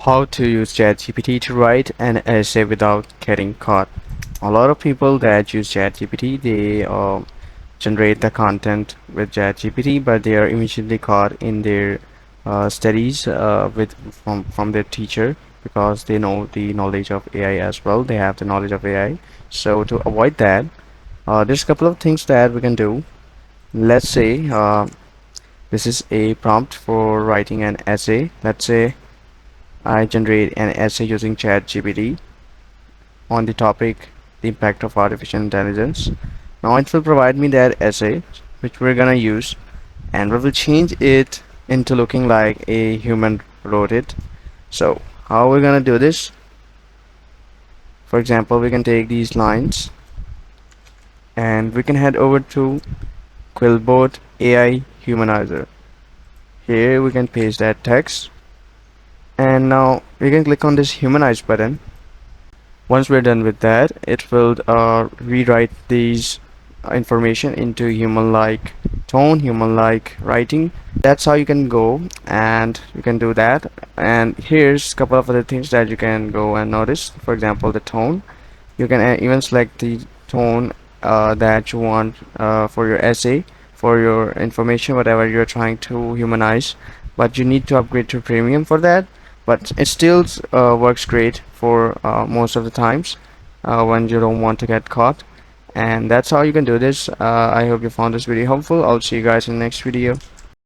How to use ChatGPT to write an essay without getting caught. A lot of people that use ChatGPT, they generate the content with ChatGPT, but they are immediately caught in their studies with from their teacher because they know the knowledge of AI as well. They have the knowledge of AI. So to avoid that, there's a couple of things that we can do. Let's say this is a prompt for writing an essay. Let's say I generate an essay using ChatGPT on the topic the impact of artificial intelligence. Now it will provide me that essay which we're gonna use, and we will change it into looking like a human wrote it. So how we're gonna do this? For example, we can take these lines and we can head over to Quillbot AI Humanizer. Here we can paste that text, and now we can click on this humanize button. Once we're done with that, it will rewrite these information into human-like tone, human-like writing. That's how you can go and you can do that. And here's a couple of other things that you can go and notice. For example, the tone. You can even select the tone that you want for your essay, for your information, whatever you're trying to humanize. But you need to upgrade to premium for that. But it still works great for most of the times when you don't want to get caught. And that's how you can do this. I hope you found this video helpful. I'll see you guys in the next video.